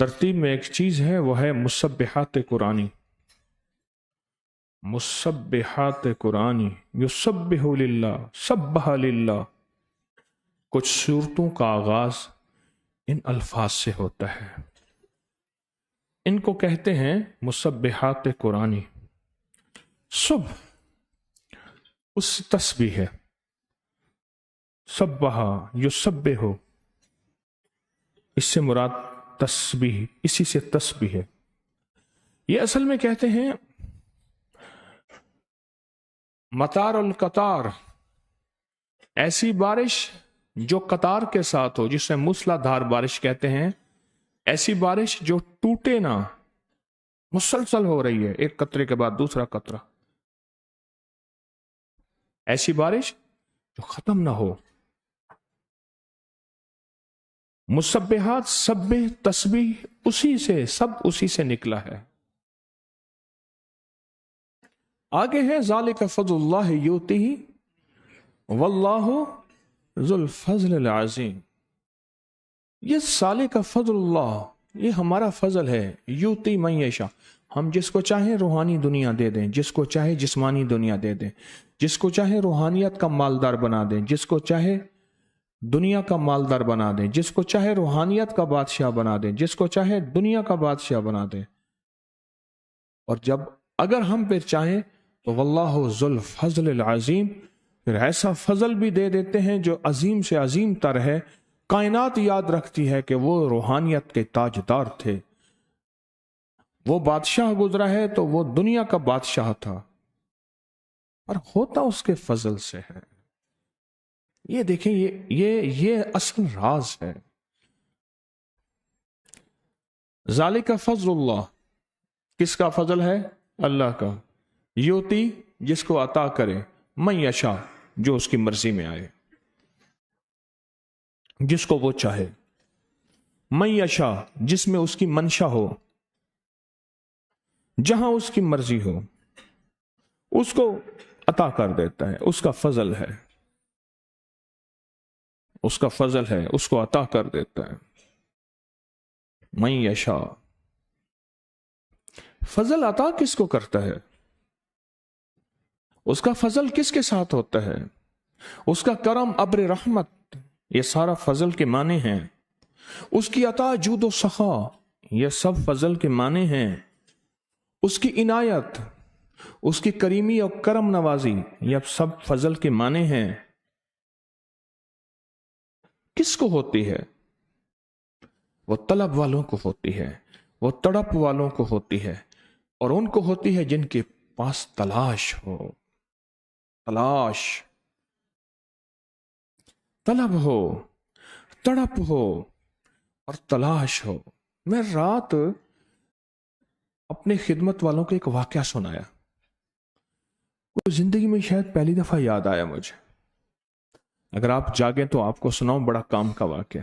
ترتیب میں ایک چیز ہے، وہ ہے مسبحات قرآنی. مسبحات قرآنی، یسبح للہ، سبح للہ. کچھ صورتوں کا آغاز ان الفاظ سے ہوتا ہے، ان کو کہتے ہیں مسبحات قرآنی. صبح اس تسبیح ہے، سبح یسبح، اس سے مراد تسبیح، اسی سے تسبیح ہے. یہ اصل میں کہتے ہیں مطار القطار، ایسی بارش جو قطار کے ساتھ ہو، جسے موسلا دھار بارش کہتے ہیں. ایسی بارش جو ٹوٹے نہ، مسلسل ہو رہی ہے، ایک قطرے کے بعد دوسرا قطرہ. ایسی بارش جو ختم نہ ہو. مسبحات، سبح، تسبیح، اسی سے، سب اسی سے نکلا ہے. آگے ہے ذالک فضل اللہ یؤتیہ واللہ ذو الفضل العظیم. یہ ذالک فضل اللہ، یہ ہمارا فضل ہے. یؤتی من یشاء، ہم جس کو چاہیں روحانی دنیا دے دیں، جس کو چاہے جسمانی دنیا دے دیں، جس کو چاہے روحانیت کا مالدار بنا دیں، جس کو چاہے دنیا کا مالدار بنا دیں، جس کو چاہے روحانیت کا بادشاہ بنا دیں، جس کو چاہے دنیا کا بادشاہ بنا دیں. اور جب اگر ہم پھر چاہیں تو واللہ ذو الفضل العظیم، پھر ایسا فضل بھی دے دیتے ہیں جو عظیم سے عظیم تر ہے. کائنات یاد رکھتی ہے کہ وہ روحانیت کے تاجدار تھے. وہ بادشاہ گزرا ہے تو وہ دنیا کا بادشاہ تھا، اور ہوتا اس کے فضل سے ہے. یہ دیکھیں، یہ اصل راز ہے. ذالک فضل اللہ، کس کا فضل ہے؟ اللہ کا. یوتی، جس کو عطا کرے، من یشاء، جو اس کی مرضی میں آئے، جس کو وہ چاہے. من یشاء، جس میں اس کی منشا ہو، جہاں اس کی مرضی ہو، اس کو عطا کر دیتا ہے. اس کا فضل ہے، اس کا فضل ہے، اس کو عطا کر دیتا ہے. من یشاء. فضل عطا کس کو کرتا ہے؟ اس کا فضل کس کے ساتھ ہوتا ہے؟ اس کا کرم، ابر رحمت، یہ سارا فضل کے معنی ہیں. اس کی عطا، جود و سخا، یہ سب فضل کے معنی ہیں. اس کی عنایت، اس کی کریمی اور کرم نوازی، یہ سب فضل کے معنی ہیں. کس کو ہوتی ہے؟ وہ طلب والوں کو ہوتی ہے، وہ تڑپ والوں کو ہوتی ہے، اور ان کو ہوتی ہے جن کے پاس تلاش ہو. تلاش، طلب ہو، تڑپ ہو اور تلاش ہو. میں رات اپنے خدمت والوں کو ایک واقعہ سنایا، وہ زندگی میں شاید پہلی دفعہ یاد آیا مجھے. اگر آپ جاگیں تو آپ کو سناؤں، بڑا کام کا واقعہ.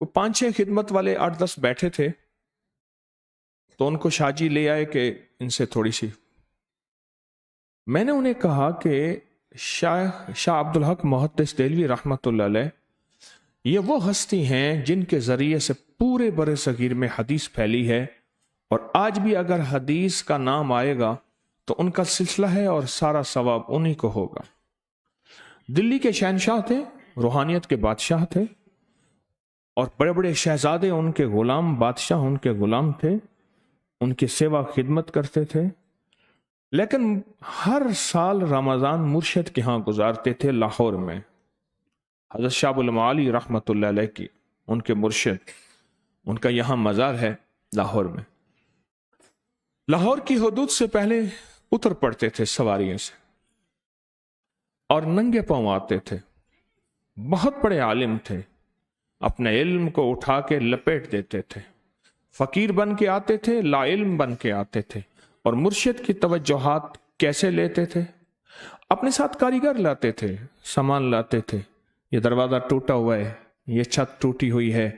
وہ 5-6 خدمت والے 8-10 بیٹھے تھے، تو ان کو شاہ جی لے آئے کہ ان سے تھوڑی سی. میں نے انہیں کہا کہ شاہ عبدالحق محدث دہلوی رحمۃ اللہ علیہ یہ وہ ہستی ہیں جن کے ذریعے سے پورے بر صغیر میں حدیث پھیلی ہے، اور آج بھی اگر حدیث کا نام آئے گا تو ان کا سلسلہ ہے، اور سارا ثواب انہی کو ہوگا. دلی کے شہنشاہ تھے، روحانیت کے بادشاہ تھے، اور بڑے بڑے شہزادے ان کے غلام، بادشاہ ان کے غلام تھے، ان کی سیوا خدمت کرتے تھے. لیکن ہر سال رمضان مرشد کے ہاں گزارتے تھے لاہور میں. حضرت شاہ ابوالمعالی رحمۃ اللہ علیہ کی، ان کے مرشد، ان کا یہاں مزار ہے لاہور میں. لاہور کی حدود سے پہلے اتر پڑتے تھے سواریوں سے، اور ننگے پاؤں آتے تھے. بہت بڑے عالم تھے، اپنے علم کو اٹھا کے لپیٹ دیتے تھے. فقیر بن کے آتے تھے، لا علم بن کے آتے تھے. اور مرشد کی توجہات کیسے لیتے تھے؟ اپنے ساتھ کاریگر لاتے تھے، سامان لاتے تھے. یہ دروازہ ٹوٹا ہوا ہے، یہ چھت ٹوٹی ہوئی ہے،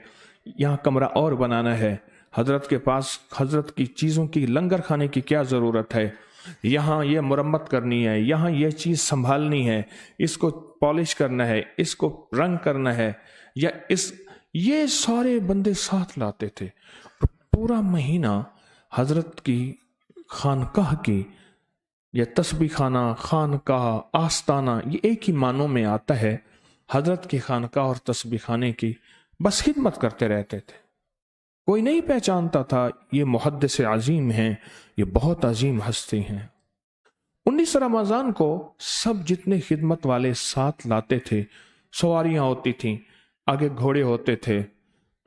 یہاں کمرہ اور بنانا ہے. حضرت کے پاس حضرت کی چیزوں کی، لنگر کھانے کی کیا ضرورت ہے؟ یہاں یہ مرمت کرنی ہے، یہاں یہ چیز سنبھالنی ہے، اس کو پالش کرنا ہے، اس کو رنگ کرنا ہے، یا یہ سارے بندے ساتھ لاتے تھے اور پورا مہینہ حضرت کی خانقاہ کی، یا تسبیح خانہ، خانقاہ، آستانہ، یہ ایک ہی معنوں میں آتا ہے، حضرت کی خانقاہ اور تسبیح خانے کی بس خدمت کرتے رہتے تھے۔ کوئی نہیں پہچانتا تھا یہ محدث عظیم ہیں، یہ بہت عظیم ہستی ہیں۔ 19 رمضان کو سب جتنے خدمت والے ساتھ لاتے تھے، سواریاں ہوتی تھیں، آگے گھوڑے ہوتے تھے،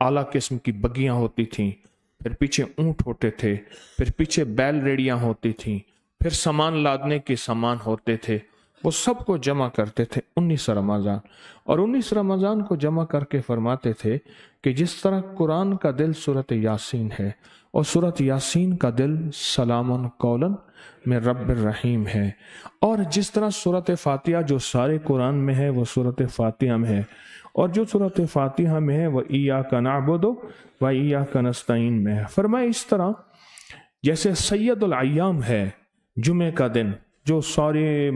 اعلیٰ قسم کی بگیاں ہوتی تھیں، پھر پیچھے اونٹ ہوتے تھے، پھر پیچھے بیل ریڑیاں ہوتی تھیں، پھر سامان لادنے کے سامان ہوتے تھے، وہ سب کو جمع کرتے تھے 19 رمضان، اور 19 رمضان کو جمع کر کے فرماتے تھے کہ جس طرح قرآن کا دل سورۃ یاسین ہے اور سورۃ یاسین کا دل سلام قولا من رب الرحیم ہے، اور جس طرح سورۃ فاتحہ جو سارے قرآن میں ہے وہ سورۃ فاتحہ میں ہے، اور جو سورۃ فاتحہ میں ہے وہ ایاک نعبد و ایاک نستعین میں ہے، فرمائے اس طرح جیسے سید الایام ہے جمعے کا دن جو سارے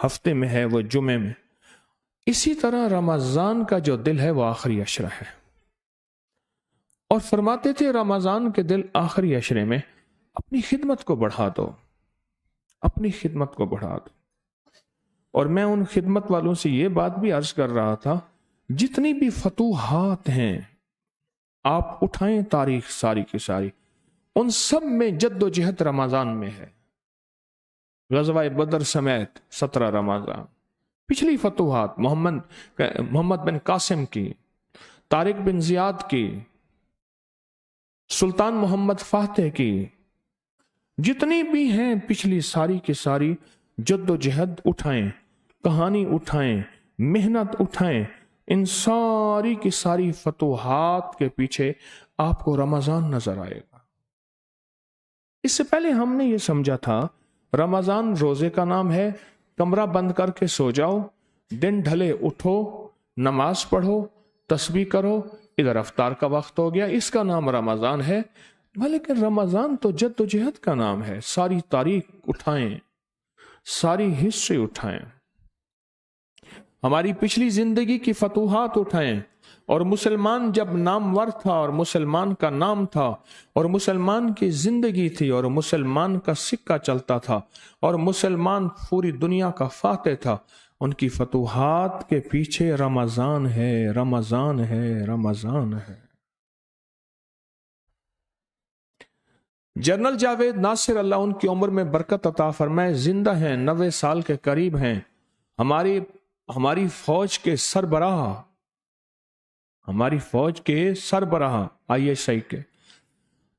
ہفتے میں ہے وہ جمعے میں، اسی طرح رمضان کا جو دل ہے وہ آخری عشرہ ہے، اور فرماتے تھے رمضان کے دل آخری عشرے میں اپنی خدمت کو بڑھا دو، اپنی خدمت کو بڑھا دو۔ اور میں ان خدمت والوں سے یہ بات بھی عرض کر رہا تھا، جتنی بھی فتوحات ہیں آپ اٹھائیں تاریخ ساری کی ساری، ان سب میں جد و جہد رمضان میں ہے، غزوہ بدر سمیت 17 رمضان، پچھلی فتوحات محمد بن قاسم کی، طارق بن زیاد کی، سلطان محمد فاتح کی، جتنی بھی ہیں پچھلی ساری کی ساری جد و جہد اٹھائیں، کہانی اٹھائیں، محنت اٹھائیں، ان ساری کی ساری فتوحات کے پیچھے آپ کو رمضان نظر آئے گا۔ اس سے پہلے ہم نے یہ سمجھا تھا رمضان روزے کا نام ہے، کمرہ بند کر کے سو جاؤ، دن ڈھلے اٹھو، نماز پڑھو، تسبیح کرو، ادھر افطار کا وقت ہو گیا، اس کا نام رمضان ہے۔ لیکن رمضان تو جد و جہد کا نام ہے، ساری تاریخ اٹھائیں، ساری ہسٹری اٹھائیں، ہماری پچھلی زندگی کی فتوحات اٹھائیں، اور مسلمان جب نامور تھا اور مسلمان کا نام تھا اور مسلمان کی زندگی تھی اور مسلمان کا سکہ چلتا تھا اور مسلمان پوری دنیا کا فاتح تھا، ان کی فتوحات کے پیچھے رمضان ہے، رمضان ہے، رمضان ہے۔ جنرل جاوید ناصر اللہ ان کی عمر میں برکت عطا فرمائے زندہ ہیں، 90 سال کے قریب ہیں، ہماری فوج کے سربراہ، ہماری فوج کے سربراہ ISI کے،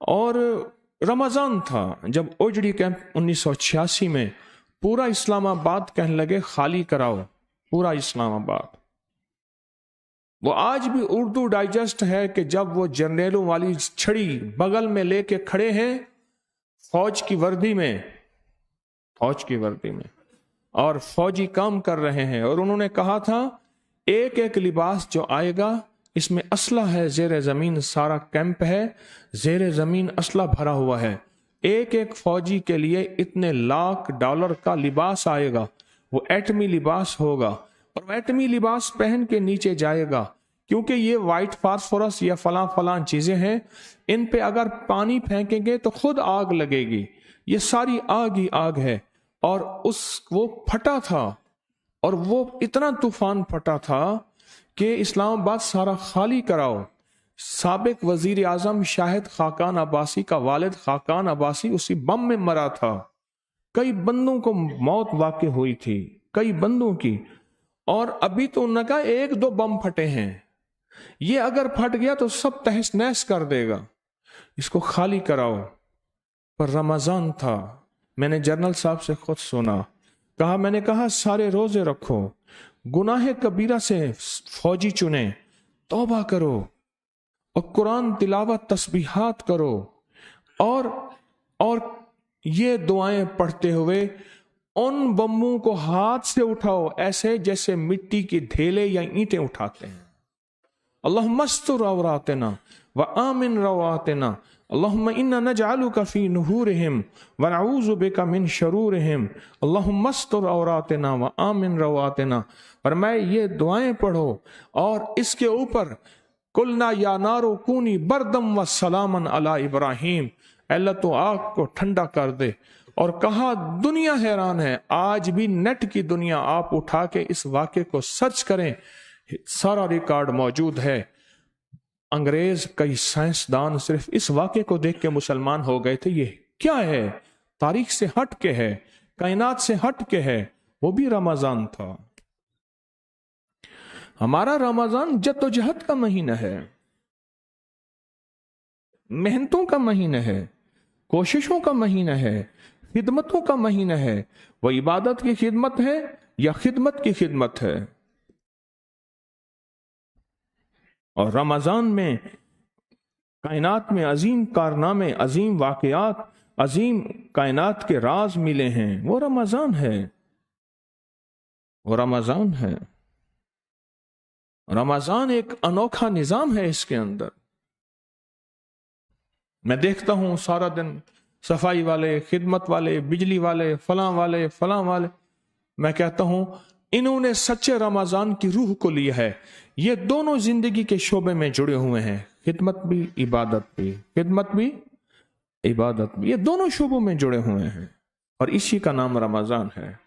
اور رمضان تھا جب اوجڑی کیمپ 1986 میں پورا اسلام آباد کہنے لگے خالی کراؤ، پورا اسلام آباد۔ وہ آج بھی اردو ڈائجسٹ ہے کہ جب وہ جرنیلوں والی چھڑی بغل میں لے کے کھڑے ہیں فوج کی وردی میں اور فوجی کام کر رہے ہیں، اور انہوں نے کہا تھا ایک ایک لباس جو آئے گا اس میں اسلحہ ہے، زیر زمین سارا کیمپ ہے، زیر زمین اسلحہ بھرا ہوا ہے، ایک ایک فوجی کے لیے اتنے $1,00,000 کا لباس آئے گا، وہ ایٹمی لباس ہوگا، اور وہ ایٹمی لباس پہن کے نیچے جائے گا، کیونکہ یہ وائٹ فاسفورس یا فلاں فلاں چیزیں ہیں، ان پہ اگر پانی پھینکیں گے تو خود آگ لگے گی، یہ ساری آگ ہی آگ ہے۔ اور وہ پھٹا تھا، اور وہ اتنا طوفان پھٹا تھا کہ اسلام آباد سارا خالی کراؤ۔ سابق وزیر اعظم شاہد خاقان عباسی کا والد خاقان عباسی اسی بم میں مرا تھا، کئی بندوں کو موت واقع ہوئی تھی، کئی بندوں کی، اور ابھی تو ان کا 1-2 بم پھٹے ہیں، یہ اگر پھٹ گیا تو سب تہس نہس کر دے گا، اس کو خالی کراؤ۔ پر رمضان تھا، میں نے جنرل صاحب سے خود سنا، میں نے کہا سارے روزے رکھو، گناہ کبیرہ سے فوجی چنیں، توبہ کرو، اور قرآن تلاوت تسبیحات کرو، اور یہ دعائیں پڑھتے ہوئے ان بموں کو ہاتھ سے اٹھاؤ، ایسے جیسے مٹی کی ڈھیلے یا اینٹیں اٹھاتے ہیں۔ اللہم استر عوراتنا وآمن رواتنا، اللہم انا نجعلک فی نحورہم ونعوذ بک من شرورہم، اللہم استر عوراتنا وآمن رواتنا۔ فرمائے یہ دعائیں پڑھو، اور اس کے اوپر कुलना या नारो कूनी बरदम व सलामन अला इब्राहिम, अल्लाह तो आग को ठंडा कर दे। और कहा दुनिया हैरान है, आज भी नेट की दुनिया आप उठा के इस वाक़े को सर्च करें, सारा रिकॉर्ड मौजूद है। अंग्रेज कई साइंसदान सिर्फ इस वाक़े को देख के मुसलमान हो गए थे। ये क्या है, तारीख से हट के है, कायनात से हट के है। वो भी रमजान था। हमारा रमजान जद्दोजहद का महीना है, मेहनतों का महीना है, कोशिशों का महीना है, खिदमतों का महीना है। वो इबादत की खिदमत है या खिदमत की खिदमत है। और रमजान में कायनात में अजीम कारनामे, अजीम वाकयात, अजीम कायनात के राज मिले हैं। वो रमजान है, वो रमजान है। रमजान एक अनोखा निजाम है। इसके अंदर मैं देखता हूं सारा दिन सफाई वाले, खिदमत वाले, बिजली वाले, फलां वाले, फलां वाले। मैं कहता हूं इन्होंने सच्चे रमजान की रूह को लिया है। ये दोनों जिंदगी के शोबे में जुड़े हुए हैं, खिदमत भी इबादत भी, खिदमत भी इबादत भी, ये दोनों शोबों में जुड़े हुए हैं। और इसी का नाम रमजान है।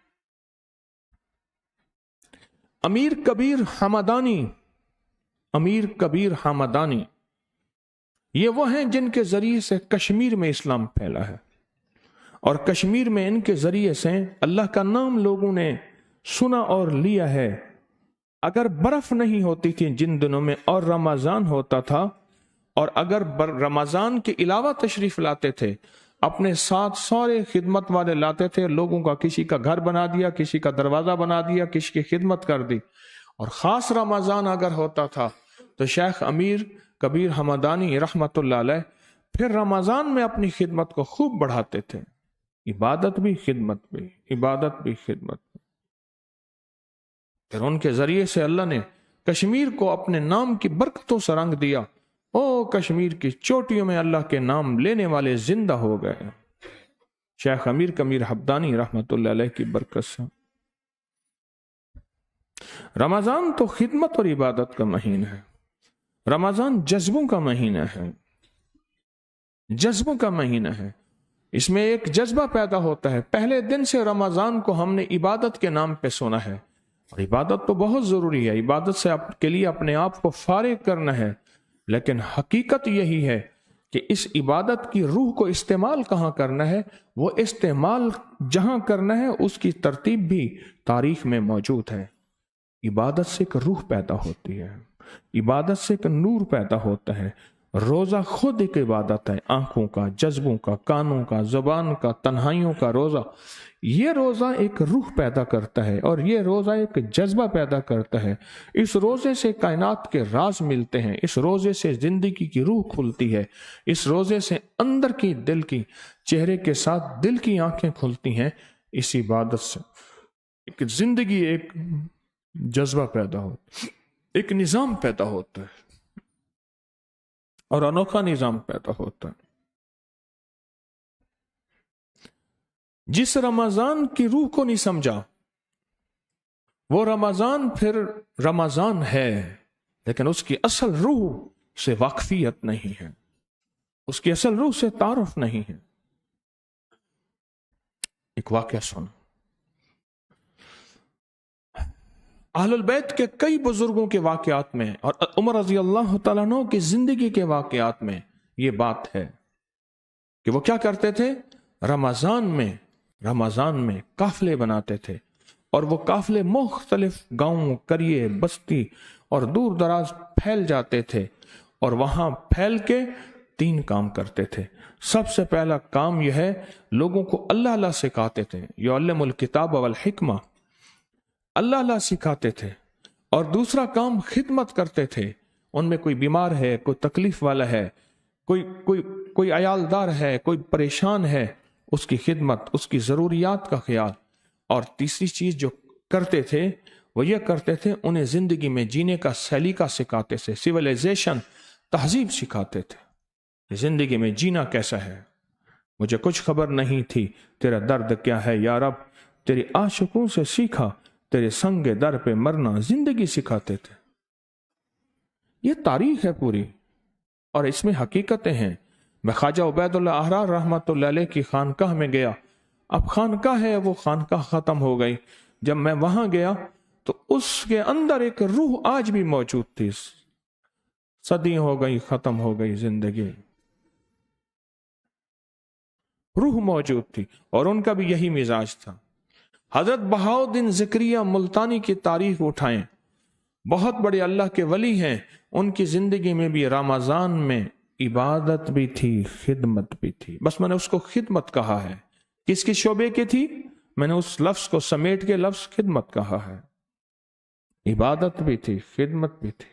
अमीर कबीर हमदानी, अमीर कबीर हमदानी, ये वो हैं जिनके जरिए से कश्मीर में इस्लाम फैला है। और कश्मीर में इनके जरिए से अल्लाह का नाम लोगों ने सुना और लिया है। अगर बर्फ नहीं होती थी जिन दिनों में और रमजान होता था, और अगर रमजान के अलावा तशरीफ लाते थे, अपने साथ सारे खिदमत वाले लाते थे, लोगों का किसी का घर बना दिया, किसी का दरवाजा बना दिया, किसी की खिदमत कर दी। और खास रमजान अगर होता था तो शेख अमीर कबीर हमदानी रहमतुल्लाह अलैह फिर रमजान में अपनी खिदमत को खूब बढ़ाते थे। इबादत भी, खिदमत भी, इबादत भी, खिदमत भी। फिर उनके जरिए से अल्लाह ने कश्मीर को अपने नाम की बरकतों से रंग दिया। ओ कश्मीर की चोटियों में अल्लाह के नाम लेने वाले जिंदा हो गए। शेख अमीर कबीर हमदानी रहमतुल्लाह अलैह की बरकत से। रमजान तो खिदमत और इबादत का महीना है। रमजान जज्बों का महीना है, जज्बों का महीना है। इसमें एक जज्बा पैदा होता है। पहले दिन से रमजान को हमने इबादत के नाम पे सुना है, और इबादत तो बहुत जरूरी है। इबादत से आपके लिए अपने आप को फारिग करना है। लेकिन हकीकत यही है कि इस इबादत की रूह को इस्तेमाल कहाँ करना है, वो इस्तेमाल जहां करना है उसकी तरतीब भी तारीख में मौजूद है। इबादत से एक रूह पैदा होती है, इबादत से एक नूर पैदा होता है। रोजा खुद एक इबादत है, आंखों का, जज्बों का, कानों का, जुबान का, तन्हाइयों का रोजा। ये रोजा एक रूह पैदा करता है, और ये रोजा एक जज्बा पैदा करता है। इस रोजे से कायनात के राज मिलते हैं, इस रोजे से जिंदगी की रूह खुलती है, इस रोजे से अंदर की, दिल की, चेहरे के साथ दिल की आंखें खुलती हैं। इस इबादत से एक जिंदगी, एक जज्बा पैदा होता है, एक निजाम पैदा होता है, और अनोखा निजाम पैदा होता है। जिस रमजान की रूह को नहीं समझा, वो रमजान फिर रमजान है, लेकिन उसकी असल रूह से वाकफियत नहीं है, उसकी असल रूह से तारुफ नहीं है। एक वाकया सुन। अहलुल बैत के कई बुजुर्गों के वाकयात में और उमर रजी अल्लाह तआला अन्हु की जिंदगी के वाकयात में ये बात है कि वो क्या करते थे, रमजान में काफले बनाते थे, और वो काफले मुख्तलिफ गांव, करिए, बस्ती और दूर दराज फैल जाते थे, और वहां फैल के 3 काम करते थे। सबसे पहला काम यह है, लोगों को अल्लाह अल्लाह सिखाते थे। युअल्लिमुल किताब वल हिकमा, अल्लाह अल्लाह सिखाते थे। और दूसरा काम खिदमत करते थे। उनमें कोई बीमार है, कोई तकलीफ वाला है, कोई अयालदार है, कोई परेशान है, उसकी खिदमत, उसकी ज़रूरियात का ख्याल। और तीसरी चीज़ जो करते थे वो ये करते थे, उन्हें ज़िंदगी में जीने का सलीका सिखाते थे, सिविलाइजेशन, तहजीब सिखाते थे। ज़िंदगी में जीना कैसा है, मुझे कुछ खबर नहीं थी, तेरा दर्द क्या है या रब, तेरे आशिकों से सीखा, तेरे संगे दर पे मरना, जिंदगी सिखाते थे। ये तारीख है पूरी और इसमें हकीकतें हैं। मैं ख्वाजा उबैदुल्लाह अहरार रहमतुल्लाह अलैह की खानकाह में गया। अब खानकाह है, वो खानकाह खत्म हो गई। जब मैं वहां गया तो उसके अंदर एक रूह आज भी मौजूद थी। सदी हो गई, खत्म हो गई जिंदगी, रूह मौजूद थी और उनका भी यही मिजाज था। हजरत बहाउद्दीन ज़करिया मुल्तानी की तारीख उठाएं, बहुत बड़े अल्लाह के वली हैं। उनकी जिंदगी में भी रमजान में इबादत भी थी, खिदमत भी थी। बस मैंने उसको खिदमत कहा है। किसकी शोबे की थी? मैंने उस लफ्ज को समेट के लफ्ज खिदमत कहा है। इबादत भी थी, खिदमत भी थी।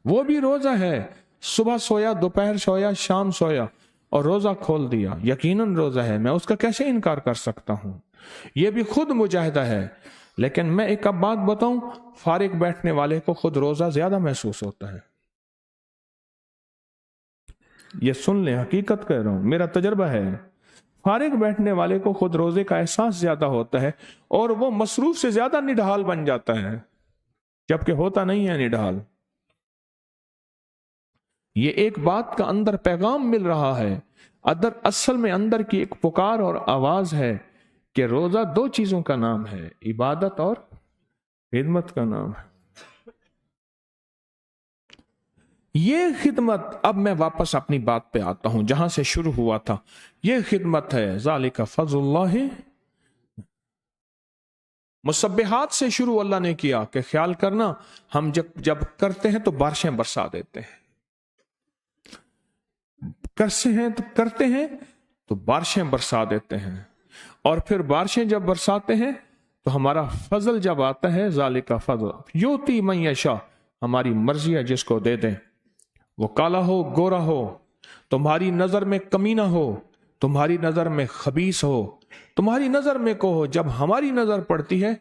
वो भी रोजा है, सुबह सोया, दोपहर सोया, शाम सोया और रोजा खोल दिया। यकीनन रोजा है, मैं उसका कैसे इनकार कर सकता हूं। यह भी खुद मुजाहिदा है। लेकिन मैं एक अब बात बताऊं, फारिग बैठने वाले को खुद रोजा ज्यादा महसूस होता है। ये सुन ले, हकीकत कह रहा हूं, मेरा तजर्बा है। फारिग बैठने वाले को खुद रोजे का एहसास ज्यादा होता है और वो मसरूफ से ज्यादा निढाल बन जाता है, जबकि होता नहीं है निढाल। ये एक बात का अंदर पैगाम मिल रहा है। असल में अंदर की एक पुकार और आवाज है कि रोजा दो चीजों का नाम है, इबादत और खिदमत का नाम है। ये खिदमत, अब मैं वापस अपनी बात पे आता हूं जहां से शुरू हुआ था। ये खिदमत है, ज़ालिका फ़ज़्लुल्लाह। मुसब्बिहात से शुरू अल्लाह ने किया कि ख्याल करना, हम जब करते हैं तो बारिशें बरसा देते हैं, करते हैं तो बारिशें बरसा देते हैं, और फिर बारिशें जब बरसाते हैं तो हमारा फजल जब आता है, ज़ालिका फ़ज़्ल युती मन यशा, हमारी मर्जी है जिसको दे दें। वो काला हो, गोरा हो, तुम्हारी नजर में कमीना हो, तुम्हारी नजर में खबीस हो, तुम्हारी नजर में को हो, जब हमारी नजर पड़ती है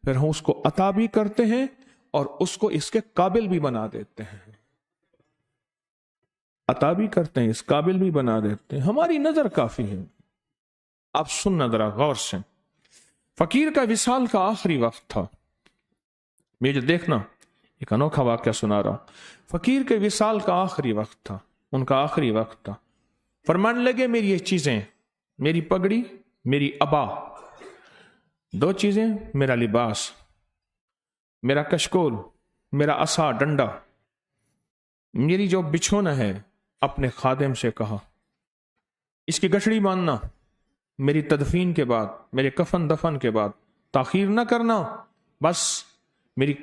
फिर हम उसको अता भी करते हैं और उसको इसके काबिल भी बना देते हैं। अता भी करते हैं, इस काबिल भी बना देते हैं। हमारी नजर काफी है। आप सुनना जरा गौर से। फकीर का विसाल का आखिरी वक्त था। मुझे देखना, एक अनोखा वाक्य सुना रहा। फकीर के विसाल का आखिरी वक्त था, उनका आखिरी वक्त था। फरमाने लगे, मेरी ये चीजें, मेरी पगड़ी, मेरी अबा, दो चीजें, मेरा लिबास, मेरा कशकोल, मेरा असा डंडा, मेरी जो बिछोना है, अपने खादिम से कहा इसकी गठड़ी बांधना, मेरी तदफीन के बाद, मेरे कफन दफन के बाद ताखीर ना करना, बस मेरी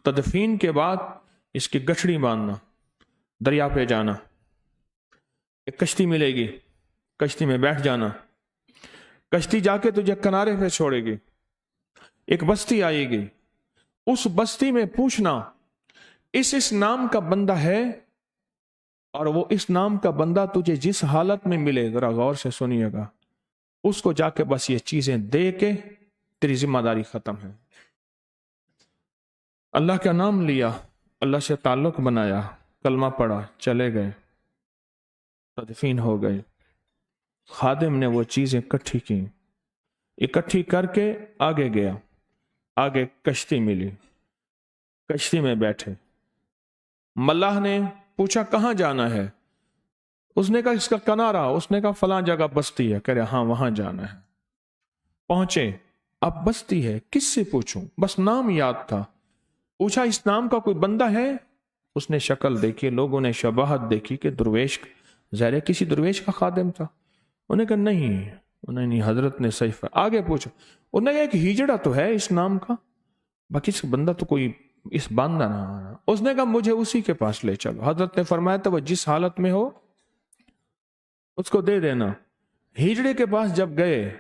तदफीन के बाद इसकी गठड़ी बांधना, दरिया पे जाना, एक कश्ती मिलेगी, कश्ती में बैठ जाना, कश्ती जाके तुझे किनारे पे छोड़ेगी, एक बस्ती आएगी, उस बस्ती में पूछना इस नाम का बंदा है, और वो इस नाम का बंदा तुझे जिस हालत में मिले, जरा गौर से सुनिएगा, उसको जाके बस ये चीजें दे के तेरी जिम्मेदारी खत्म है। अल्लाह का नाम लिया, अल्लाह से ताल्लुक बनाया, कलमा पढ़ा, चले गए, तदफीन हो गए। खादिम ने वो चीजें इकट्ठी की, इकट्ठी करके आगे गया, आगे कश्ती मिली, कश्ती में बैठे। मल्लाह ने पूछा कहां जाना है? उसने कहा इसका किनारा, उसने कहा फलां जगह बस्ती है। कह रहे हाँ वहां जाना है। पहुंचे, अब बस्ती है, किससे पूछूं, बस नाम याद था। पूछा इस नाम का कोई बंदा है? उसने शक्ल देखी, लोगों ने शबाहत देखी कि दुर्वेश, ज़ाहिर किसी दुर्वेश का खादिम था। उन्हें कहा नहीं, उन्हें नहीं, हजरत ने सही। आगे पूछा, उन्हें कहा एक हिजड़ा तो है इस नाम का, बाकी इसका बंदा तो कोई इस बांदा ना। उसने कहा मुझे उसी के पास ले चलो। हजरत ने फरमाया था वो जिस हालत में हो उसको दे देना। हिजड़े के पास जब गए,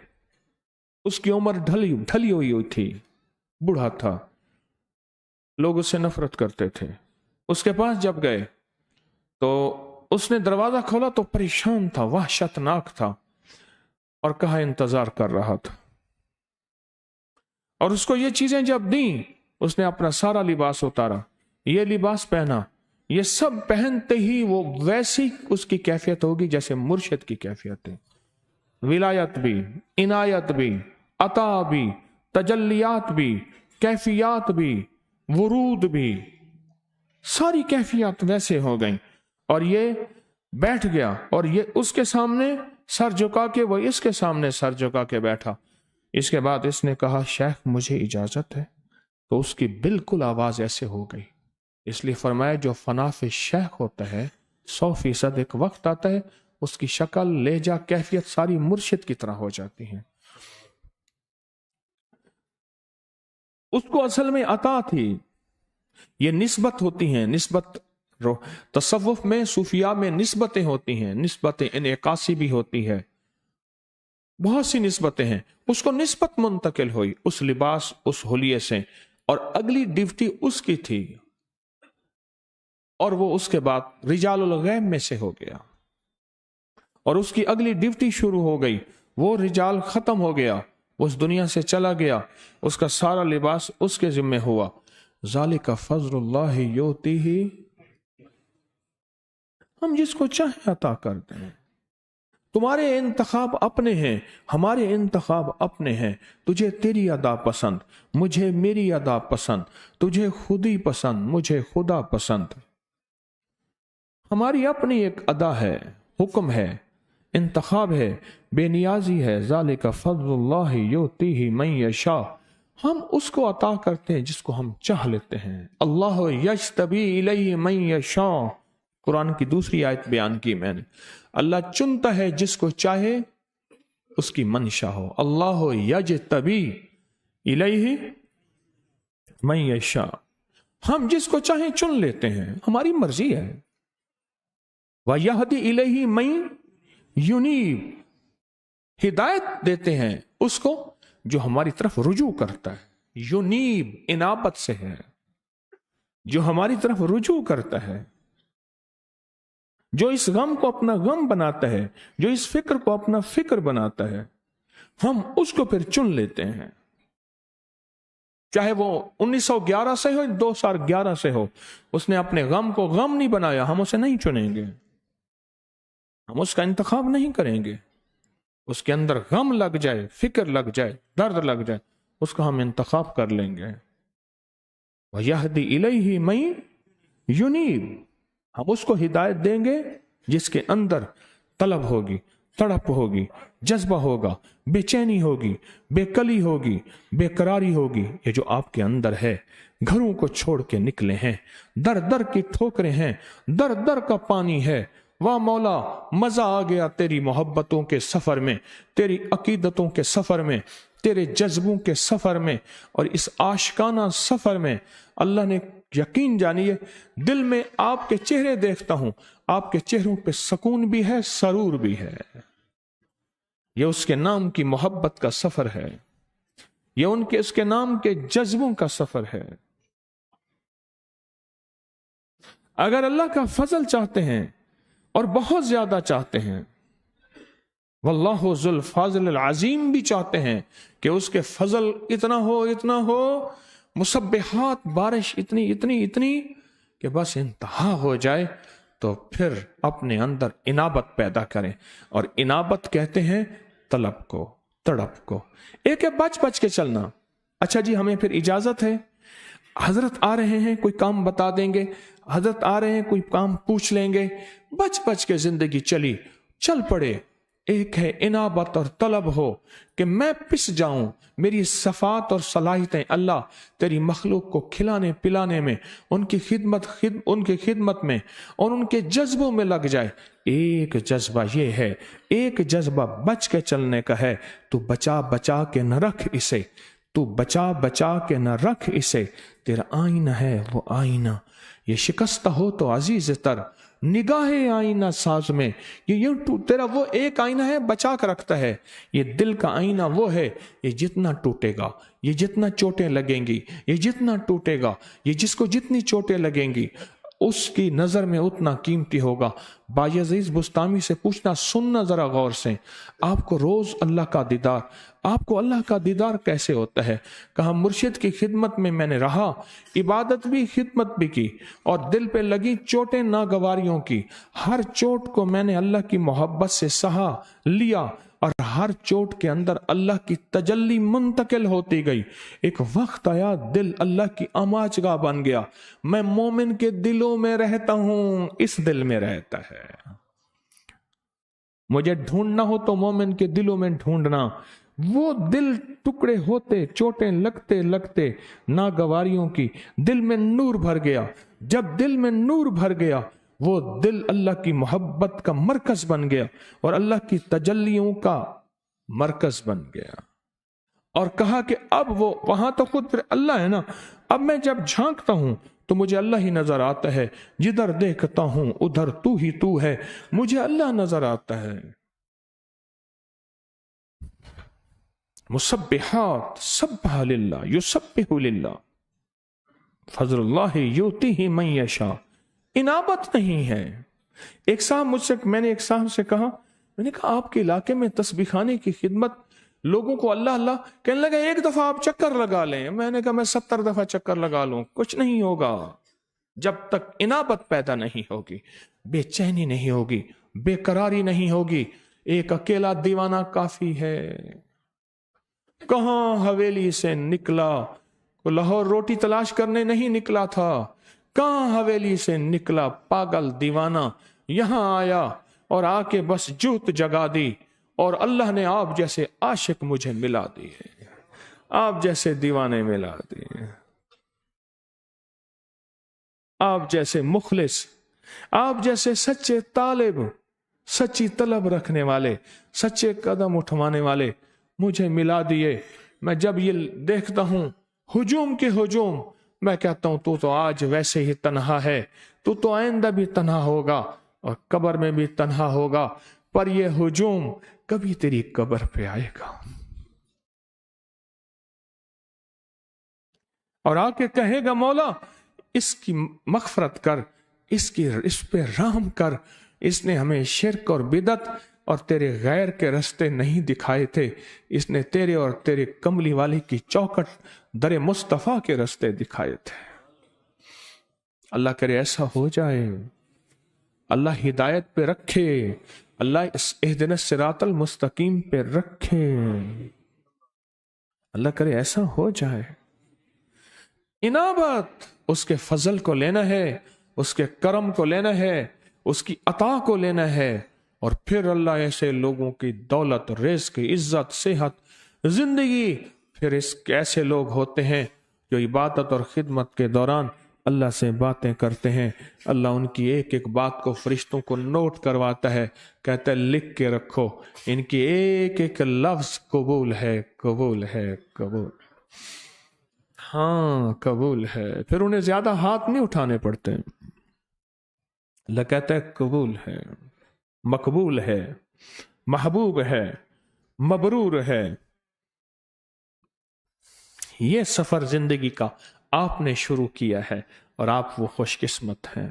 उसकी उम्र ढली हुई थी, बूढ़ा था, लोग उससे नफरत करते थे। उसके पास जब गए तो उसने दरवाजा खोला तो परेशान था, वहशतनाक था, और कहा इंतजार कर रहा था। और उसको ये चीजें जब दी, उसने अपना सारा लिबास उतारा, ये लिबास पहना, ये सब पहनते ही वो वैसी उसकी कैफियत होगी जैसे मुर्शिद की कैफियत है। विलायत भी, इनायत भी, अता भी, तजल्लियात भी, कैफियत भी, वरूद भी, सारी कैफियत वैसे हो गई, और ये बैठ गया, और ये उसके सामने सर झुका के, वो इसके सामने सर झुका के बैठा। इसके बाद इसने कहा शेख मुझे इजाजत है, तो उसकी बिल्कुल आवाज ऐसे हो गई। इसलिए फरमाया जो फनाफे शेख होता है 100% एक वक्त आता है उसकी शक्ल, लहजा, कैफियत सारी मुर्शिद की तरह हो जाती है। उसको असल में अता थी। ये निस्बत होती हैं, निस्बत तसव्वुफ में, सूफिया में निस्बतें होती हैं, निस्बतें इनकासी भी होती है, बहुत सी निस्बतें हैं। उसको निस्बत मुंतकिल हुई उस लिबास, उस हुलिये से, और अगली ड्यूटी उसकी थी, और वो उसके बाद रिजालुल गैब में से हो गया, और उसकी अगली ड्यूटी शुरू हो गई। वो रिजाल खत्म हो गया, उस दुनिया से चला गया, उसका सारा लिबास उसके जिम्मे हुआ। ज़ालिका फज़्लुल्लाहि युतीही, हम जिसको चाहे अता करते हैं। तुम्हारे इंतखाब अपने हैं, हमारे इंतखाब अपने हैं। तुझे तेरी अदा पसंद, मुझे मेरी अदा पसंद, तुझे खुदी पसंद, मुझे खुदा पसंद। हमारी अपनी एक अदा है, हुक्म है, इंतखाब है, बेनियाजी है। ज़ालिका फज़्लुल्लाहि युतीही मन यशा, हम उसको अता करते हैं जिसको हम चाह लेते हैं। अल्लाह यज्तबी इलैहि मन यशा, कुरान की दूसरी आयत बयान की मैंने। अल्लाह चुनता है जिसको चाहे उसकी मंशा हो। अल्लाह यज्तबी इलैहि मन यशा, हम जिसको चाहे चुन लेते हैं, हमारी मर्जी है। व यहदी इलैहि मन युनीब, हिदायत देते हैं उसको जो हमारी तरफ रुजू करता है। युनीब इनाबत से है, जो हमारी तरफ रुजू करता है, जो इस गम को अपना गम बनाता है, जो इस फिक्र को अपना फिक्र बनाता है, हम उसको फिर चुन लेते हैं। चाहे वो 1911 से हो, 2011 से हो, उसने अपने गम को गम नहीं बनाया, हम उसे नहीं चुनेंगे, हम उसका इंतखाब नहीं करेंगे। उसके अंदर गम लग जाए, फिक्र लग जाए, दर्द लग जाए, उसका हम इंतखाब कर लेंगे। वयहदी इलैहि मन युनीब, हम उसको हिदायत देंगे जिसके अंदर तलब होगी, तड़प होगी, जज्बा होगा, बेचैनी होगी, बेकली होगी, बेकरारी होगी। ये जो आपके अंदर है, घरों को छोड़ के निकले हैं, दर दर की ठोकरें हैं, दर दर का पानी है। वाह मौला, मजा आ गया तेरी मोहब्बतों के सफर में, तेरी अकीदतों के सफर में, तेरे जज्बों के सफर में, और इस आशिकाना सफर में। अल्लाह ने, यकीन जानिए, दिल में आपके चेहरे देखता हूं, आपके चेहरों पे सुकून भी है, सरूर भी है। ये उसके नाम की मोहब्बत का सफर है, ये उसके नाम के जज्बों का सफर है। अगर अल्लाह का फजल चाहते हैं और बहुत ज्यादा चाहते हैं, वल्लाहु ज़ुल फ़ज़ल अज़ीम भी चाहते हैं कि उसके फजल इतना हो, मुसब्बिहात, बारिश इतनी इतनी इतनी कि बस इंतहा हो जाए, तो फिर अपने अंदर इनाबत पैदा करें। और इनाबत कहते हैं तलब को, तड़प को। एक है बच बच के चलना। अच्छा जी, हमें फिर इजाजत है, हजरत आ रहे हैं कोई काम बता देंगे, हजरत आ रहे हैं कोई काम पूछ लेंगे, बच बच के जिंदगी चल पड़े। एक है इनाबत और तलब हो कि मैं पिस जाऊं, मेरी सफात और सलाहियतें अल्लाह तेरी मखलूक को खिलाने पिलाने में, उनकी खिदमत में और उनके जज्बों में लग जाए। एक जज्बा ये है, एक जज्बा बच के चलने का है। तू बचा बचा के न रख इसे, तू बचा बचा के न रख इसे, तेरा आईना है वो आईना, ये शिकस्ता हो तो अजीज तर, निगाहे आईना साज में। ये यूं तेरा वो एक आईना है, बचा कर रखता है। ये दिल का आईना वो है, ये जितना टूटेगा, ये जितना चोटें लगेंगी, ये जितना टूटेगा, ये जिसको जितनी चोटें लगेंगी, उसकी नजर में उतना कीमती होगा। बायजीज बुस्तामी से पूछना, सुनना जरा गौर से, आपको रोज अल्लाह का दीदार, आपको अल्लाह का दीदार कैसे होता है? कहा मुर्शिद की खिदमत में मैंने रहा, इबादत भी खिदमत भी की, और दिल पे लगी चोटें नागवारियों की, हर चोट को मैंने अल्लाह की मोहब्बत से सहा लिया اور ہر چوٹ کے اندر اللہ کی تجلی منتقل ہوتی گئی. ایک وقت آیا دل اللہ کی آماج گاہ بن گیا. میں مومن کے دلوں میں رہتا ہوں، اس دل میں رہتا ہے. مجھے ڈھونڈنا ہو تو مومن کے دلوں میں ڈھونڈنا. وہ دل ٹکڑے ہوتے، چوٹیں لگتے لگتے ناگواریوں کی، دل میں نور بھر گیا. جب دل میں نور بھر گیا وہ دل اللہ کی محبت کا مرکز بن گیا اور اللہ کی تجلیوں کا مرکز بن گیا. اور کہا کہ اب وہ وہاں تو خود پھر اللہ ہے نا، اب میں جب جھانکتا ہوں تو مجھے اللہ ہی نظر آتا ہے، جدھر دیکھتا ہوں ادھر تو ہی تو ہے، مجھے اللہ نظر آتا ہے. مسبحات سبح للہ یسبح للہ فضل اللہ یؤتیہ من یشاء. انابت نہیں ہے. ایک صاحب مجھ سے، میں نے ایک صاحب سے کہا، میں نے کہا آپ کے علاقے میں تسبیح خانے کی خدمت، لوگوں کو اللہ اللہ کہنے لگا، ایک دفعہ آپ چکر لگا لیں. میں نے کہا میں 70 دفعہ چکر لگا لوں کچھ نہیں ہوگا. جب تک انابت پیدا نہیں ہوگی، بے چینی نہیں ہوگی، بے قراری نہیں ہوگی. ایک اکیلا دیوانہ کافی ہے. کہاں حویلی سے نکلا، لاہور روٹی تلاش کرنے نہیں نکلا تھا، کہاں حویلی سے نکلا پاگل دیوانہ، یہاں آیا اور آ کے بس جوت جگا دی. اور اللہ نے آپ جیسے عاشق مجھے ملا دیے، آپ جیسے دیوانے ملا دیے، آپ جیسے مخلص، آپ جیسے سچے طالب، سچی طلب رکھنے والے، سچے قدم اٹھوانے والے مجھے ملا دیے. میں جب یہ دیکھتا ہوں ہجوم کے ہجوم، میں کہتا ہوں تو آج ویسے ہی تنہا ہے، تو آئندہ بھی تنہا ہوگا اور قبر میں بھی تنہا ہوگا، پر یہ ہجوم کبھی تیری قبر پہ آئے گا. اور آ کے کہے گا مولا اس کی مغفرت کر، اس پہ رحم کر، اس نے ہمیں شرک اور بدعت اور تیرے غیر کے رستے نہیں دکھائے تھے، اس نے تیرے اور تیرے کملی والی کی چوکٹ در مصطفیٰ کے رستے دکھائے تھے. اللہ کرے ایسا ہو جائے، اللہ ہدایت پہ رکھے، اللہ اہدنا الصراط المستقیم پہ رکھے. اللہ کرے ایسا ہو جائے. انابت اس کے فضل کو لینا ہے، اس کے کرم کو لینا ہے، اس کی عطا کو لینا ہے. اور پھر اللہ ایسے لوگوں کی دولت، رزق، عزت، صحت، زندگی، پھر ایسے لوگ ہوتے ہیں جو عبادت اور خدمت کے دوران اللہ سے باتیں کرتے ہیں. اللہ ان کی ایک ایک بات کو فرشتوں کو نوٹ کرواتا ہے، کہتا ہے لکھ کے رکھو، ان کی ایک ایک لفظ قبول ہے، قبول ہے، قبول، ہاں قبول ہے. پھر انہیں زیادہ ہاتھ نہیں اٹھانے پڑتے. اللہ کہتا ہے قبول ہے، مقبول ہے، محبوب ہے، مبرور ہے. یہ سفر زندگی کا آپ نے شروع کیا ہے اور آپ وہ خوش قسمت ہیں.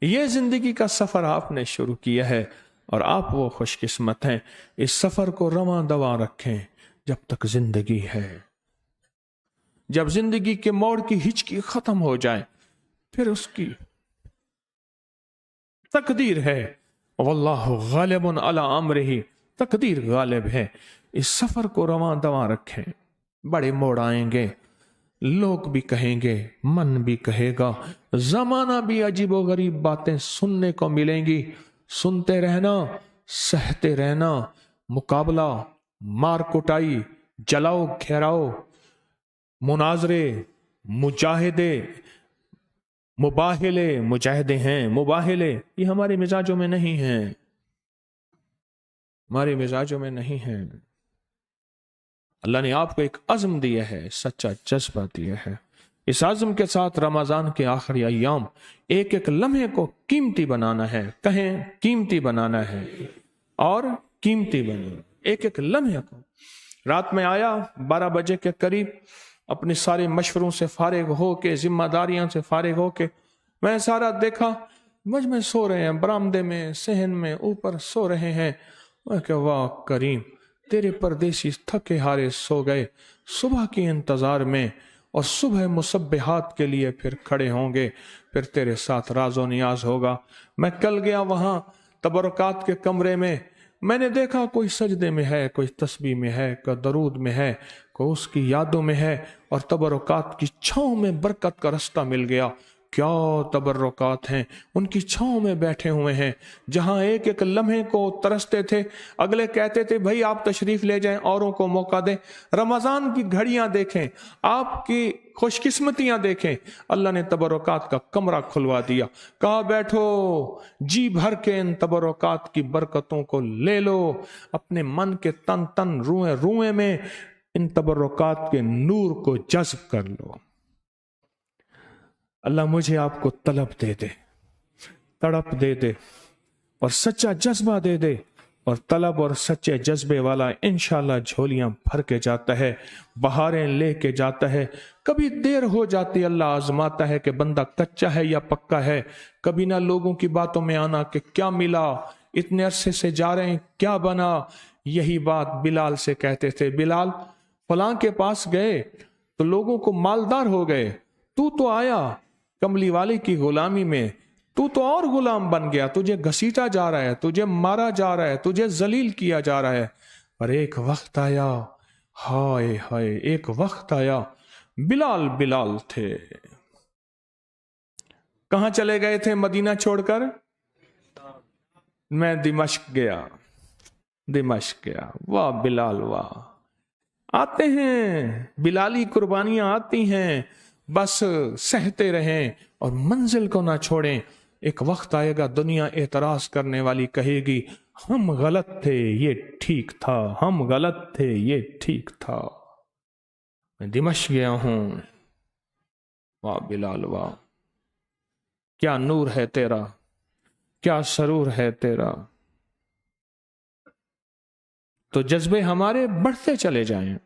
یہ زندگی کا سفر آپ نے شروع کیا ہے اور آپ وہ خوش قسمت ہیں. اس سفر کو رواں دواں رکھیں جب تک زندگی ہے. جب زندگی کے موڑ کی ہچکی ختم ہو جائے پھر اس کی تقدیر ہے، واللہ غالب علی امرہ، تقدیر غالب ہے. اس سفر کو رواں دواں رکھیں. بڑے موڑ آئیں گے، لوگ بھی کہیں گے، من بھی کہے گا، زمانہ بھی عجیب و غریب باتیں سننے کو ملیں گی. سنتے رہنا، سہتے رہنا. مقابلہ، مار کٹائی، جلاؤ گھیراؤ، مناظرے، مجاہدے، مباہلے، مجاہدے ہیں، مباہلے، یہ ہمارے مزاجوں میں نہیں ہیں، ہمارے مزاجوں میں نہیں ہیں. اللہ نے آپ کو ایک عزم دیا ہے، سچا جذبہ دیا ہے. اس عزم کے ساتھ رمضان کے آخری ایام ایک ایک لمحے کو قیمتی بنانا ہے. کہیں قیمتی بنانا ہے اور قیمتی بنانا. ایک ایک لمحے کو. رات میں آیا 12 بجے کے قریب، اپنے سارے مشوروں سے فارغ ہو کے، ذمہ داریاں سے فارغ ہو کے میں سارا دیکھا، مجھ میں سو رہے ہیں، برآمدے میں، صحن میں، اوپر سو رہے ہیں. میں کہ واہ کریم، تیرے پردیسی تھکے ہارے سو گئے صبح کے انتظار میں، اور صبح مسبحات کے لیے پھر کھڑے ہوں گے، پھر تیرے ساتھ راز و نیاز ہوگا. میں کل گیا وہاں تبرکات کے کمرے میں، मैंने देखा कोई सजदे में है, कोई तस्बीह में है, कोई दरूद में है, कोई उसकी यादों में है, और तबरुकात की छांव में बरकत का रास्ता मिल गया। क्या तबरुकात हैं, उनकी छांव में बैठे हुए हैं। जहां एक एक लम्हे को तरसते थे, अगले कहते थे भाई आप तशरीफ ले जाएं, औरों को मौका दें। रमजान की घड़ियां देखें, आपकी खुशकिस्मतियां देखें। अल्लाह ने तबरुकात का कमरा खुलवा दिया, कहा बैठो, जी भर के इन तबरुकात की बरकतों को ले लो। अपने मन के तन तन रुएं रुएं में इन तबरुकात के नूर को जज्ब कर लो। अल्लाह मुझे आपको तलब दे दे, तड़प दे दे, और सच्चा जज्बा दे दे। और तलब और सच्चे जज्बे वाला इंशाल्लाह झोलियां भर के जाता है, बहारें लेके जाता है। कभी देर हो जाती, अल्लाह आजमाता है कि बंदा कच्चा है या पक्का है। कभी ना लोगों की बातों में आना कि क्या मिला, इतने अरसे से जा रहे हैं, क्या बना। यही बात बिलाल से कहते थे, बिलाल फलां के पास गए तो लोगों को मालदार हो गए, तू तो आया कमली वाले की गुलामी में, तू तो और गुलाम बन गया, तुझे घसीटा जा रहा है, तुझे मारा जा रहा है, तुझे जलील किया जा रहा है। पर एक वक्त आया, हाय हाय, एक वक्त आया, बिलाल बिलाल थे। कहां चले गए थे मदीना छोड़कर? मैं दिमश्क गया, दिमश्क गया। वाह बिलाल वाह। आते हैं, बिलाली कुर्बानियां आती हैं, बस सहते रहें और मंजिल को ना छोड़ें। एक वक्त आएगा दुनिया एतराज करने वाली कहेगी हम गलत थे, ये ठीक था, हम गलत थे, ये ठीक था। मैं दिमश्क गया हूं। वाह बिलाल वाह, क्या नूर है तेरा, क्या सरूर है तेरा। तो जज्बे हमारे बढ़ते चले जाएं।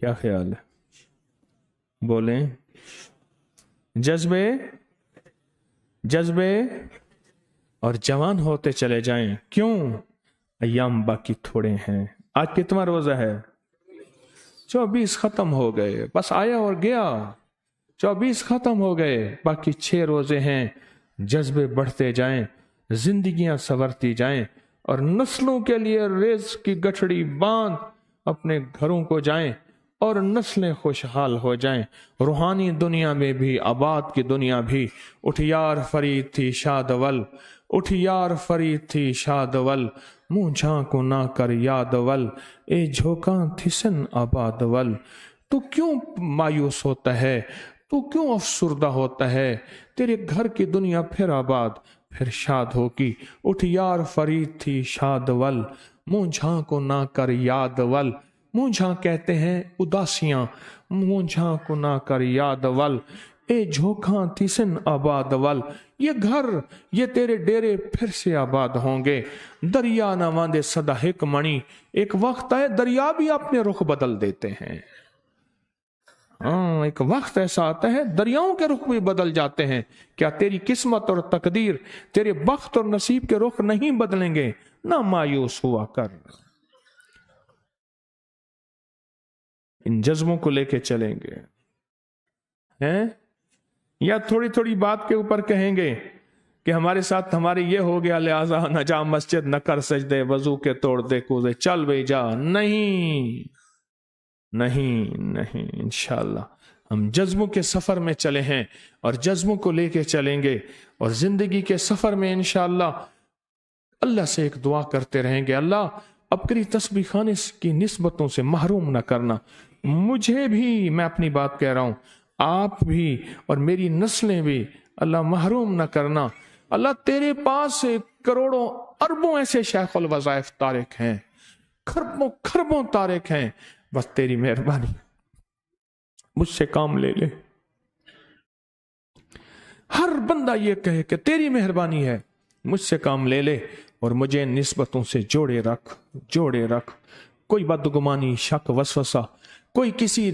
क्या ख्याल है? बोलें। जज्बे जज्बे और जवान होते चले जाएं। क्यों? अय्याम बाकी थोड़े हैं। आज कितना रोजा है? 24 खत्म हो गए, बस आया और गया। 24 खत्म हो गए, बाकी 6 रोजे हैं। जज्बे बढ़ते जाएं, जिंदगियां संवरती जाएं, और नस्लों के लिए रेस की गठड़ी बांध अपने घरों को जाएं, और नस्लें खुशहाल हो जाएं। रूहानी दुनिया में भी, आबाद की दुनिया भी। उठ यार फरीद थी शादवल, उठ यार फरीद थी शादवल, मुंह झांको ना कर यादवल, ए झोंका थिसन आबादवल। तू क्यों मायूस होता है, तू क्यों अफसुर्दा होता है? तेरे घर की दुनिया फिर आबाद, फिर शाद होगी। उठ यार फरीद थी शादवल, मुंह झांको ना कर यादवल। मुंह झांक कहते हैं उदासियां, मुंह झांको ना कर यादवल, ए झोंका थिसन आबादवल। ये घर, ये तेरे डेरे फिर से आबाद होंगे। दरिया न वांदे सदा हिक मणि, एक वक्त आए दरिया भी अपने रुख बदल देते हैं। एक वक्त ऐसा आता है दरियाओं के रुख भी बदल जाते हैं। क्या तेरी किस्मत और तकदीर, तेरे बख्त और नसीब के रुख नहीं बदलेंगे? ना मायूस हुआ कर। इन जज्बों को लेके चलेंगे हैं, या थोड़ी थोड़ी बात के ऊपर कहेंगे कि हमारे साथ हमारे ये हो गया, लिहाजा न जा मस्जिद, न कर सजदे, वजू के तोड़ दे कूदे, चल भाई जा। नहीं नहीं नहीं, इंशाअल्लाह हम जज्बों के सफर में चले हैं और जज्बों को लेके चलेंगे, और जिंदगी के सफर में इंशाअल्लाह अल्लाह से एक दुआ करते रहेंगे, अल्लाह अपनी तस्बीह खाने की निस्बतों से महरूम न करना। मुझे भी, मैं अपनी बात कह रहा हूं, आप भी और मेरी नस्लें भी अल्लाह महरूम न करना। अल्लाह तेरे पास करोड़ों अरबों ऐसे शेखुल वज़ाइफ तारिक हैं, खरबों खरबों तारिक हैं, बस तेरी मेहरबानी मुझसे काम ले ले। हर बंदा ये कहे कि तेरी मेहरबानी है, मुझसे काम ले ले और मुझे निस्बतों से जोड़े रख, जोड़े रख। कोई बदगुमानी, शक, वसवसा, कोई किसी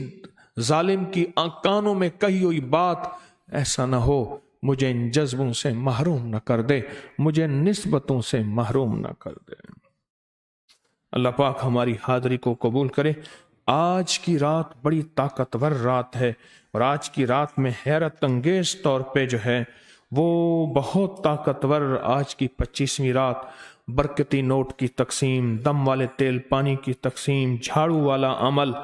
जालिम की कानों में कही हुई बात ऐसा ना हो। मुझे इन जज्बों से महरूम न कर दे, मुझे निस्बतों से महरूम न कर दे। अल्लाह पाक हमारी हाजिरी को कबूल करे। आज की रात बड़ी ताकतवर रात है, और आज की रात में हैरत अंगेज तौर पे जो है वो बहुत ताकतवर, आज की 25वीं रात बरकती नोट की तकसीम, दम वाले तेल पानी की तकसीम, झाड़ू वाला अमल।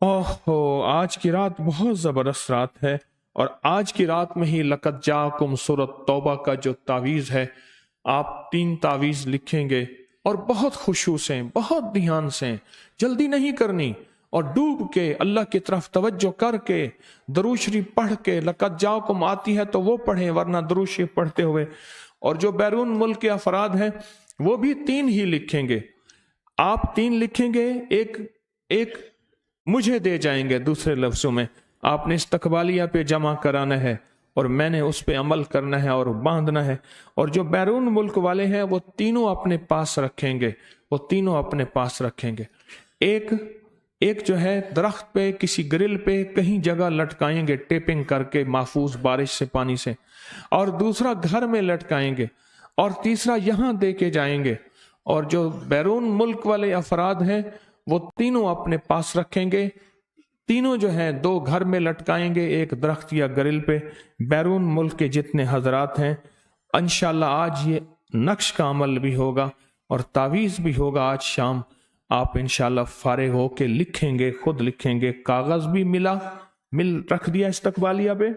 ओहो, आज की रात बहुत ज़बरदस्त रात है, और आज की रात में ही लक़द जाकुम सूरत तौबा का जो तावीज़ है, आप 3 तावीज़ लिखेंगे और बहुत खुशू से, बहुत ध्यान से, जल्दी नहीं करनी, और डूब के अल्लाह की तरफ तवज्जो करके दरूद शरीफ पढ़ के, लक़द जाकुम आती है तो वो पढ़ें, वरना दरूद शरीफ पढ़ते हुए। और जो बैरून मुल्क के अफराद हैं वो भी 3 ही लिखेंगे। आप 3 लिखेंगे, एक मुझे दे जाएंगे। दूसरे लफ्जों में आपने इस्तकबालिया पे जमा कराना है और मैंने उस पे अमल करना है और बांधना है। और जो बैरून मुल्क वाले हैं वो तीनों अपने पास रखेंगे, वो तीनों अपने पास रखेंगे। एक जो है दरख्त पे, किसी ग्रिल पे कहीं जगह लटकाएंगे टेपिंग करके महफूज बारिश से, पानी से, और दूसरा घर में लटकाएंगे, और तीसरा यहाँ दे के जाएंगे। और जो बैरून मुल्क वाले अफराद हैं वो तीनों अपने पास रखेंगे। तीनों जो है 2 घर में लटकाएंगे, 1 दरख्त या ग्रिल पे। बैरून मुल्क के जितने हजरात हैं, इंशाल्लाह आज ये नक्श का अमल भी होगा और तावीज़ भी होगा। आज शाम आप इंशाल्लाह फारिग हो के लिखेंगे, खुद लिखेंगे। कागज भी मिल रख दिया इस्तकबालिया पे,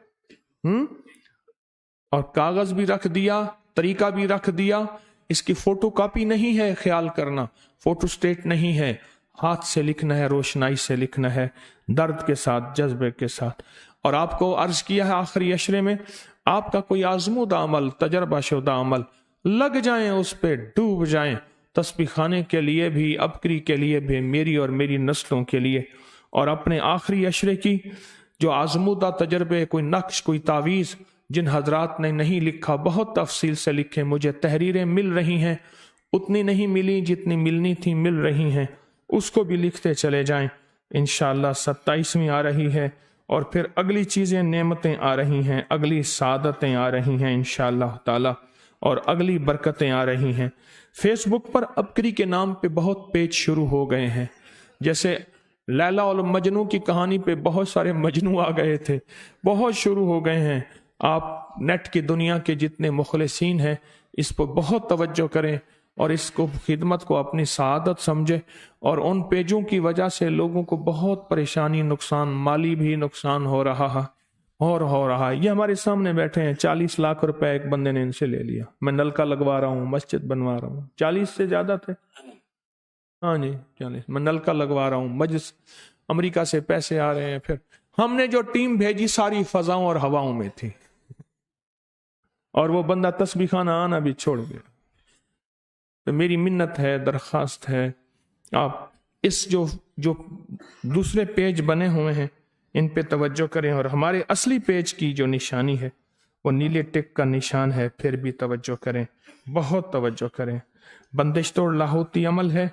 और कागज भी रख दिया, तरीका भी रख दिया। इसकी फोटो कॉपी नहीं है, ख्याल करना, फोटो स्टेट नहीं है, हाथ से लिखना है, रोशनाई से लिखना है, दर्द के साथ, जज्बे के साथ। और आपको अर्ज किया है आखिरी अशरे में, आपका कोई आजमूदा अमल, तजर्बा शुदा अमल, लग जाएं उस पे, डूब जाएं, तस्बीह खाने के लिए भी, अबकरी के लिए भी, मेरी और मेरी नस्लों के लिए। और अपने आखिरी अशरे की जो आजमूदा तजर्बे, कोई नक्श, कोई तावीज़ जिन हजरात ने नहीं लिखा, बहुत तफसील से लिखे। मुझे तहरीरें मिल रही हैं, उतनी नहीं मिली जितनी मिलनी थी, मिल रही हैं, उसको भी लिखते चले जाएं। इंशाअल्लाह 27वीं आ रही है, और फिर अगली चीज़ें, नेमतें आ रही हैं, अगली सादतें आ रही हैं इंशाअल्लाह ताला, और अगली बरकतें आ रही हैं। फेसबुक पर अबकरी के नाम पे बहुत पेज शुरू हो गए हैं। जैसे लैला और मजनू की कहानी पे बहुत सारे मजनू आ गए थे, बहुत शुरू हो गए हैं। आप नेट की दुनिया के जितने मुखलिसीन हैं, इस पर बहुत तवज्जो करें और इसको, खिदमत को अपनी सआदत समझे। और उन पेजों की वजह से लोगों को बहुत परेशानी, नुकसान, माली भी नुकसान हो रहा है, और हो रहा है। ये हमारे सामने बैठे हैं, 40 लाख रुपए एक बंदे ने इनसे ले लिया। मैं नलका लगवा रहा हूँ, मस्जिद बनवा रहा हूँ, 40 से ज्यादा थे, हाँ जी 40। मैं नलका लगवा रहा हूँ, मस्जिद, अमेरिका से पैसे आ रहे हैं। फिर हमने जो टीम भेजी सारी फजाओं और हवाओं में थी, और वो बंदा तस्बीह खाना आना भी छोड़ गया। तो मेरी मिन्नत है, दरख्वास्त है, आप इस जो दूसरे पेज बने हुए हैं इन पे तवज्जो करें, और हमारे असली पेज की जो निशानी है वो नीले टिक का निशान है, फिर भी तवज्जो करें, बहुत तवज्जो करें। बंदिश तोड़ लाहौती अमल है,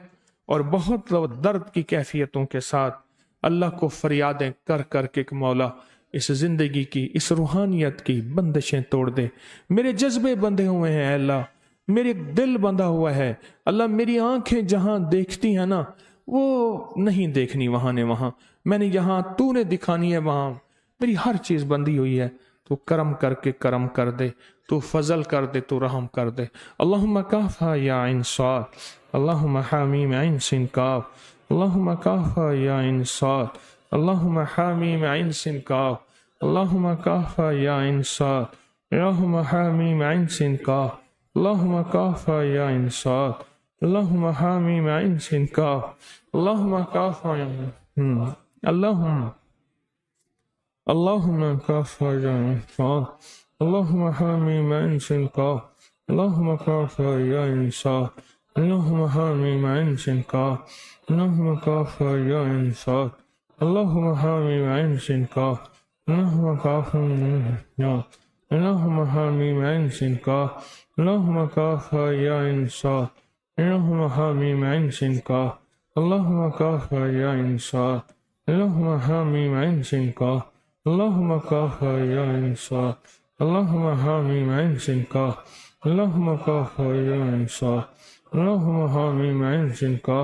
और बहुत दर्द की कैफियतों के साथ अल्लाह को फरियादें कर कर के मौला इस जिंदगी की, इस रूहानियत की बंदिशें तोड़ दे। मेरे जज्बे बंधे हुए हैं अल्लाह, मेरे दिल बंधा हुआ है अल्लाह, मेरी आंखें जहां देखती हैं ना, वो नहीं देखनी वहां ने वहां, मैंने यहाँ तूने दिखानी है वहां, मेरी हर चीज बंधी हुई है। तू करम करके करम कर दे, तू फजल कर दे, तू रहम कर दे। अल्लाहुम्मा काफा या इंसात, अल्लाहुम्मा हामीम ऐन सिन काफ, अल्लाहुम्मा काफा या इंसात, अल्लाहुम्मा हामीम ऐन सिन काफ, अल्लाहुम्मा काफा या इंसात, अल्लाहुम्मा हामीम ऐन सिन काफ, अल्लाहुम्मा काफा या इंसात, अल्लाहुम्मा हामीम ऐन सिन काफ, अल्लाहुम्मा काफा या Allahumma kafa ya insan, Allahumma hami man sinka, Allahumma kafa ya insan, Allahumma hami man sinka, Allahumma kafa ya insan, Allahumma hami man sinka, Allahumma kafa ya, Allahumma hami man sinka, Allahumma kafa ya insan, Allahumma hami man sinka, Allahumma kafa ya insan, Allahumma hamim ain sinka, Allahumma kafa ya insa, Allahumma hamim ain sinka, Allahumma kafa ya insa, Allahumma hamim ain sinka,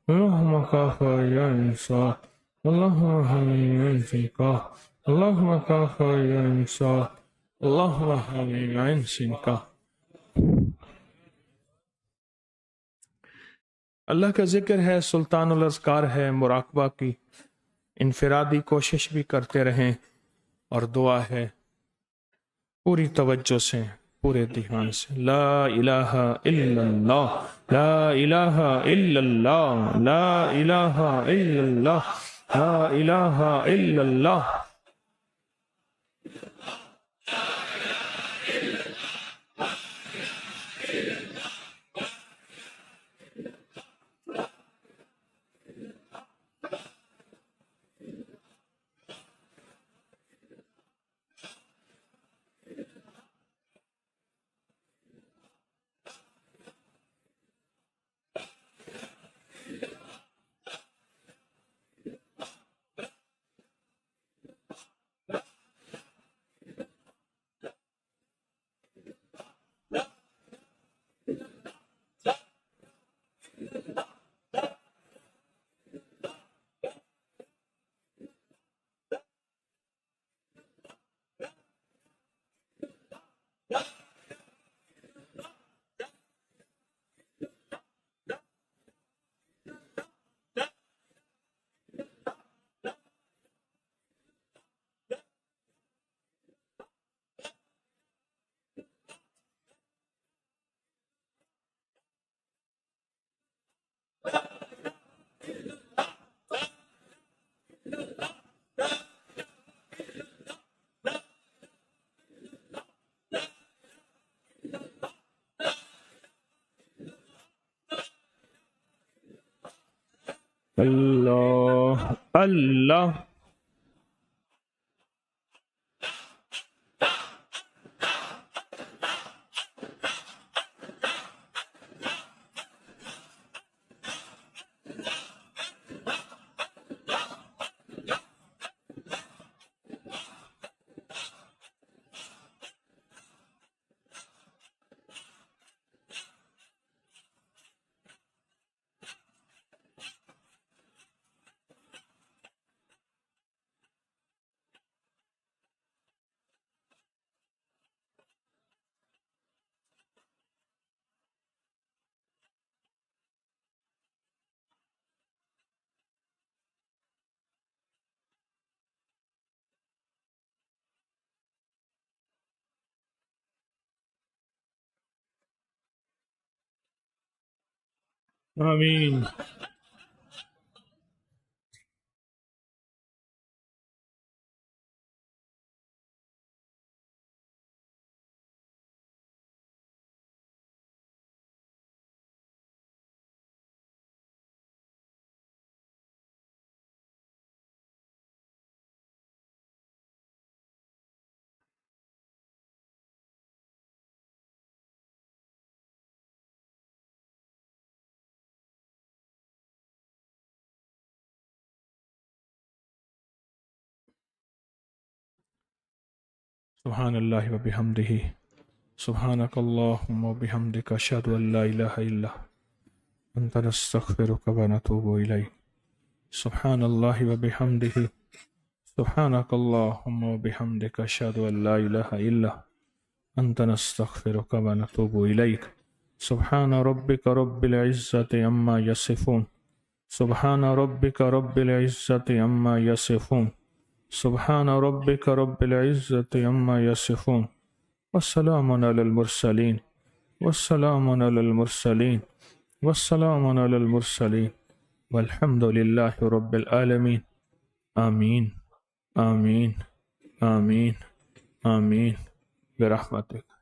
Allahumma kafa ya insa, Allahumma hamim ain sinka, Allahumma kafa ya insa, Allahumma hamim ain sinka. اللہ کا ذکر ہے، سلطان الاذکار ہے، مراقبہ کی انفرادی کوشش بھی کرتے رہیں، اور دعا ہے پوری توجہ سے، پورے دھیان سے، لا الہ الا اللہ، لا الہ الا اللہ، لا الہ الا اللہ، لا الہ الا اللہ۔ اللہ اللہ۔ آمین۔ سبحان اللہ و بحمدہ، سبحانک اللہم و بحمدک، اشہد ان لا الہ الا انت، نستغفرک و نتوب الیک۔ سبحان اللہ و بحمدہ، سبحانک اللہم و بحمدک، اشہد ان لا الہ الا انت، نستغفرک و نتوب الیک۔ سبحان ربک رب العزت عما یصفون، سبحان ربک رب العزت عما یصفون، سبحان ربک رب العزت عما یصفون، والسلام علی المرسلین، والسلام علی المرسلین، والسلام علی المرسلین، والحمد للہ رب العالمین۔ آمین آمین آمین آمین برحمتک۔